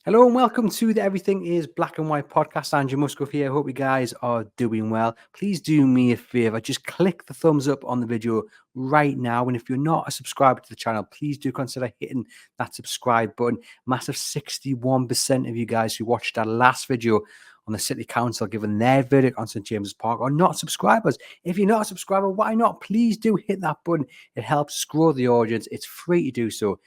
Hello and welcome to the Everything is Black and White podcast. Andrew Musgrove here. Hope you guys are doing well. Please do me a favor. Just click the thumbs up on the video right now. And if you're not a subscriber to the channel, please do consider hitting that subscribe button. Massive 61% of you guys who watched our last video on the City Council giving their verdict on St James's Park are not subscribers. If you're not a subscriber, why not? Please do hit that button. It helps us grow the audience. It's free to do so.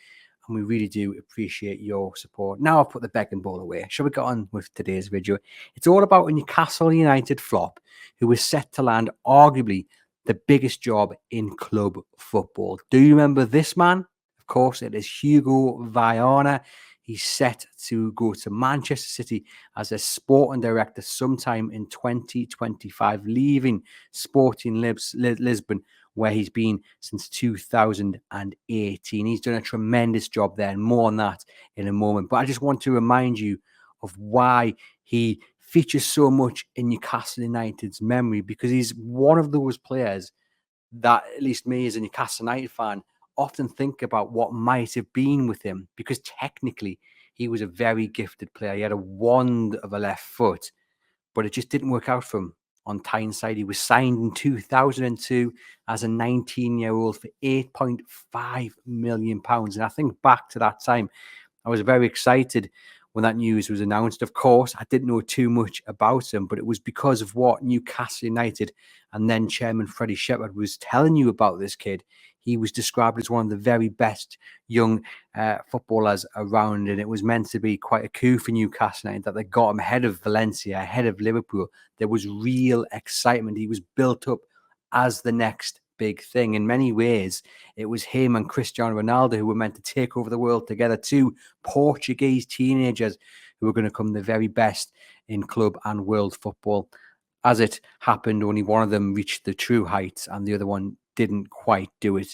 And we really do appreciate your support. Now I've put the begging bowl away. Shall we get on with today's video? It's all about a Newcastle United flop who is set to land arguably the biggest job in club football. Do you remember this man? Of course, it is Hugo Viana. He's set to go to Manchester City as a sporting director sometime in 2025, leaving Sporting Lisbon, where he's been since 2018. He's done a tremendous job there, and more on that in a moment. But I just want to remind you of why he features so much in Newcastle United's memory, because he's one of those players that, at least me as a Newcastle United fan, often think about what might have been with him, because technically he was a very gifted player. He had a wand of a left foot, but it just didn't work out for him. On Tyneside, he was signed in 2002 as a 19-year-old for £8.5 million. And I think back to that time, I was very excited when that news was announced. Of course, I didn't know too much about him, but it was because of what Newcastle United and then Chairman Freddie Shepherd was telling you about this kid. He was described as one of the very best young footballers around, and it was meant to be quite a coup for Newcastle United that they got him ahead of Valencia, ahead of Liverpool. There was real excitement. He was built up as the next big thing. In many ways, it was him and Cristiano Ronaldo who were meant to take over the world together, two Portuguese teenagers who were going to become the very best in club and world football. As it happened, only one of them reached the true heights and the other one didn't quite do it,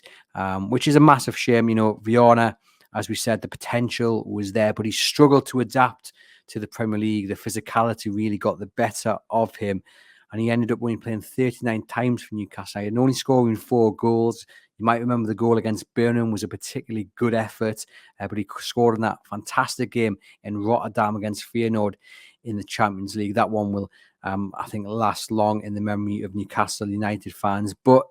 which is a massive shame. You know, Viana, as we said, the potential was there, but he struggled to adapt to the Premier League. The physicality really got the better of him, and he ended up only playing 39 times for Newcastle and only scoring 4 goals. You might remember the goal against Birmingham was a particularly good effort, but he scored in that fantastic game in Rotterdam against Feyenoord in the Champions League. That one will, I think, last long in the memory of Newcastle United fans. But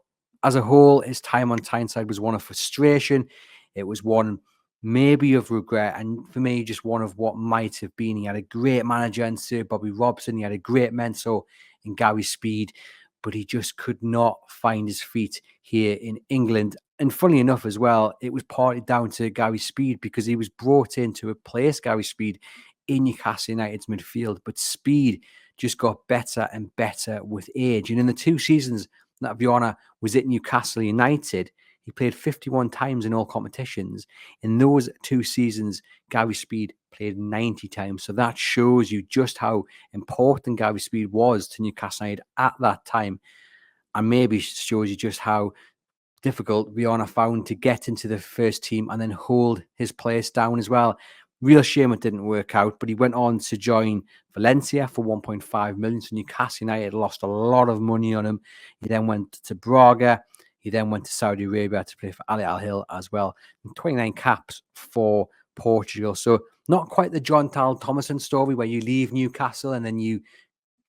as a whole, his time on Tyneside was one of frustration. It was one maybe of regret, and for me, just one of what might have been. He had a great manager in Sir Bobby Robson. He had a great mentor in Gary Speed, but he just could not find his feet here in England. And funnily enough as well, it was partly down to Gary Speed, because he was brought in to replace Gary Speed in Newcastle United's midfield. But Speed just got better and better with age. And in the 2 seasons that Viana was at Newcastle United, he played 51 times in all competitions. In those 2 seasons, Gary Speed played 90 times. So that shows you just how important Gary Speed was to Newcastle United at that time. And maybe shows you just how difficult Viana found to get into the first team and then hold his place down as well. Real shame it didn't work out, but he went on to join Valencia for 1.5 million. So Newcastle United lost a lot of money on him. He then went to Braga. He then went to Saudi Arabia to play for Al Hilal as well. And 29 caps for Portugal. So not quite the John Tal Thomason story where you leave Newcastle and then you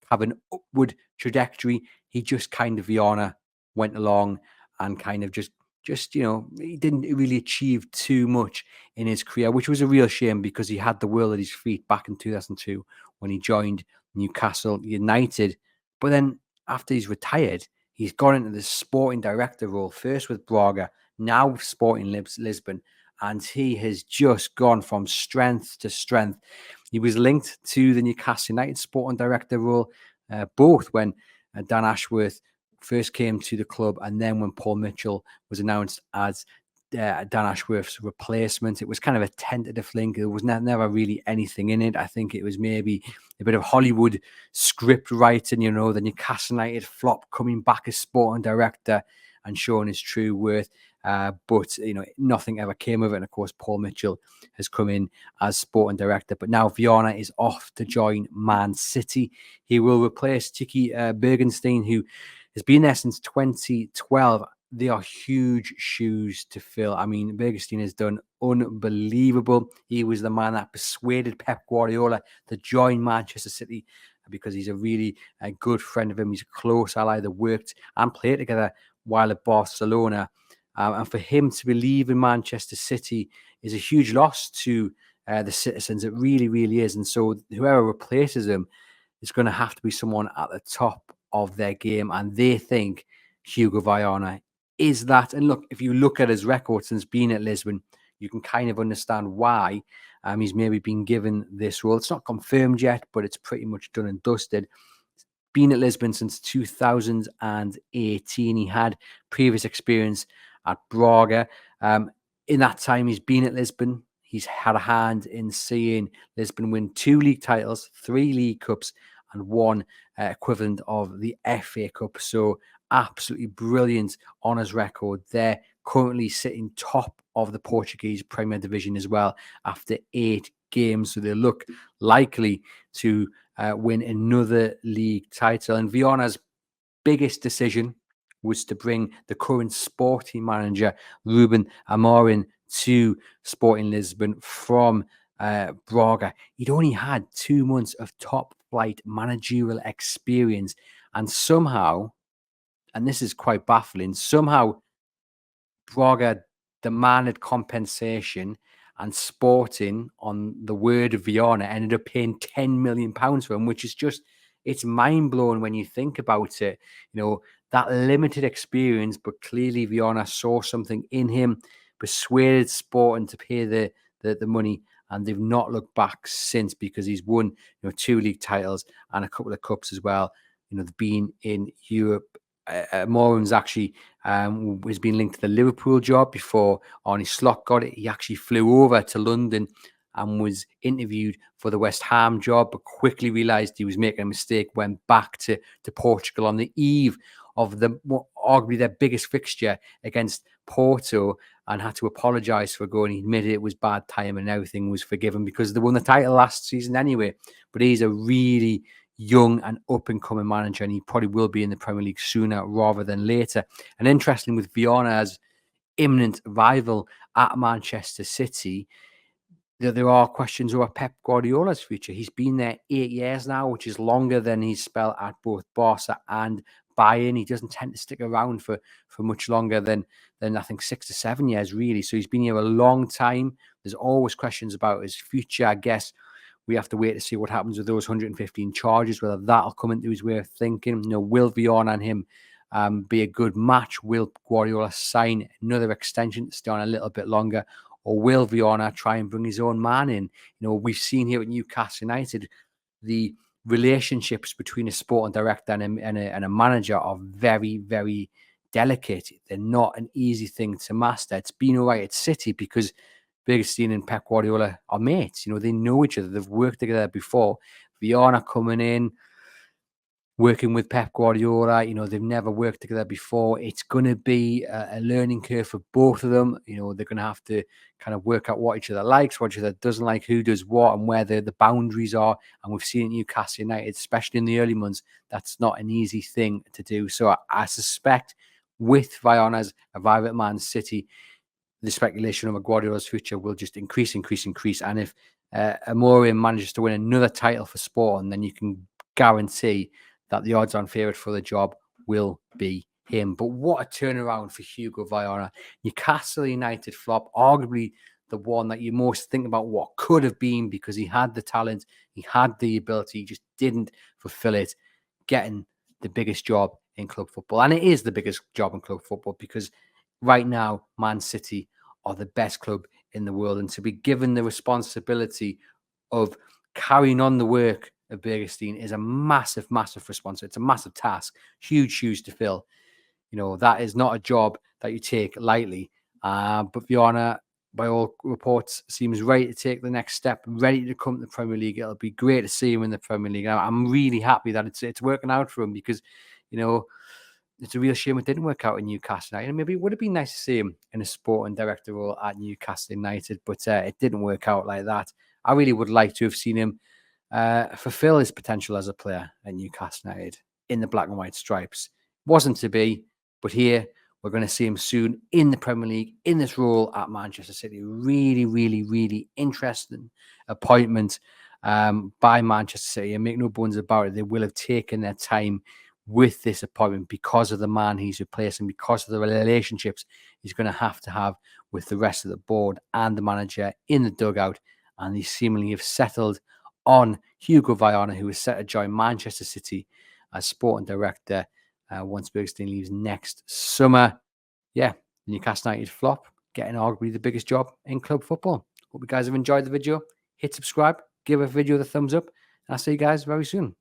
have an upward trajectory. He just kind of, Viana, went along and kind of just you know, he didn't really achieve too much in his career, which was a real shame, because he had the world at his feet back in 2002 when he joined Newcastle United. But then after he's retired, he's gone into the sporting director role, first with Braga, now with Sporting Lisbon, and he has just gone from strength to strength. He was linked to the Newcastle United sporting director role, both when Dan Ashworth first came to the club, and then when Paul Mitchell was announced as Dan Ashworth's replacement. It was kind of a tentative link. There was never really anything in it. I think it was maybe a bit of Hollywood script writing, you know, the Newcastle United flop coming back as sporting director and showing his true worth. But, you know, nothing ever came of it. And, of course, Paul Mitchell has come in as sporting director. But now Viana is off to join Man City. He will replace Tiki Bergenstein, who has been there since 2012. they are huge shoes to fill. I mean, Bergstein has done unbelievable. He was the man that persuaded Pep Guardiola to join Manchester City because he's a really good friend of him. He's a close ally that worked and played together while at Barcelona. And for him to be leaving Manchester City is a huge loss to the citizens. It really, really is. And so whoever replaces him is going to have to be someone at the top of their game. And they think Hugo Viana is that. And look, if you look at his record since being at Lisbon, you can kind of understand why he's maybe been given this role. It's not confirmed yet, but it's pretty much done and dusted. Been at Lisbon since 2018. He had previous experience at Braga. In that time, he's been at Lisbon. He's had a hand in seeing Lisbon win 2 league titles, 3 league cups, and 1 equivalent of the FA Cup. So absolutely brilliant on his record there. Currently sitting top of the Portuguese Premier Division as well after 8 games. So they look likely to win another league title. And Viana's biggest decision was to bring the current Sporting manager, Ruben Amarin, to Sporting Lisbon from Braga. He'd only had 2 months of top flight managerial experience. And somehow, and this is quite baffling, somehow Braga demanded compensation, and Sporting, on the word of Viana, ended up paying £10 million for him, which is just, it's mind-blowing when you think about it. You know, that limited experience, but clearly Viana saw something in him, persuaded Sporting to pay the money, and they've not looked back since, because he's won, 2 league titles and a couple of cups as well. They've been in Europe. Moran's actually has been linked to the Liverpool job before Arne Slot got it. He actually flew over to London and was interviewed for the West Ham job, but quickly realised he was making a mistake, went back to Portugal on the eve of arguably their biggest fixture against Porto, and had to apologise for going. He admitted it was bad time and everything was forgiven because they won the title last season anyway. But he's a really young and up-and-coming manager, and he probably will be in the Premier League sooner rather than later. And interestingly, with Viana as imminent rival at Manchester City, there are questions over Pep Guardiola's future. He's been there 8 years now, which is longer than he's spent at both Barca and Bayern. He doesn't tend to stick around for much longer than I think 6 to 7 years, really. So he's been here a long time. There's always questions about his future, I guess. We have to wait to see what happens with those 115 charges, whether that'll come into his way of thinking. Will Viana and him be a good match? Will Guardiola sign another extension to stay on a little bit longer? Or will Viana try and bring his own man in? We've seen here at Newcastle United, the relationships between a sporting director and a manager are very, very delicate. They're not an easy thing to master. It's been all right at City because Bergstein and Pep Guardiola are mates. They know each other. They've worked together before. Viana coming in, working with Pep Guardiola, they've never worked together before. It's going to be a learning curve for both of them. They're going to have to kind of work out what each other likes, what each other doesn't like, who does what, and where the boundaries are. And we've seen at Newcastle United, especially in the early months, that's not an easy thing to do. So I suspect with Viana as a rival at Man City, the speculation of Guardiola's future will just increase. And if Amarin manages to win another title for Sporting, then you can guarantee that the odds-on favourite for the job will be him. But what a turnaround for Hugo Viana. Newcastle United flop, arguably the one that you most think about what could have been, because he had the talent, he had the ability, he just didn't fulfill it, getting the biggest job in club football. And it is the biggest job in club football because right now, Man City are the best club in the world. And to be given the responsibility of carrying on the work of Bergstein is a massive, massive responsibility. It's a massive task, huge shoes to fill. That is not a job that you take lightly. But Viana, by all reports, seems ready to take the next step, ready to come to the Premier League. It'll be great to see him in the Premier League. I'm really happy that it's working out for him because, it's a real shame it didn't work out in Newcastle United. Maybe it would have been nice to see him in a sporting director role at Newcastle United, but it didn't work out like that. I really would like to have seen him fulfill his potential as a player at Newcastle United in the black and white stripes. Wasn't to be, but here we're going to see him soon in the Premier League, in this role at Manchester City. Really, really, really interesting appointment by Manchester City. And make no bones about it, they will have taken their time with this appointment because of the man he's replacing, because of the relationships he's going to have with the rest of the board and the manager in the dugout. And they seemingly have settled on Hugo Viana, who is set to join Manchester City as sporting director once Bergstein leaves next summer. Yeah, Newcastle United flop, getting arguably the biggest job in club football. Hope you guys have enjoyed the video. Hit subscribe, give a video the thumbs up, and I'll see you guys very soon.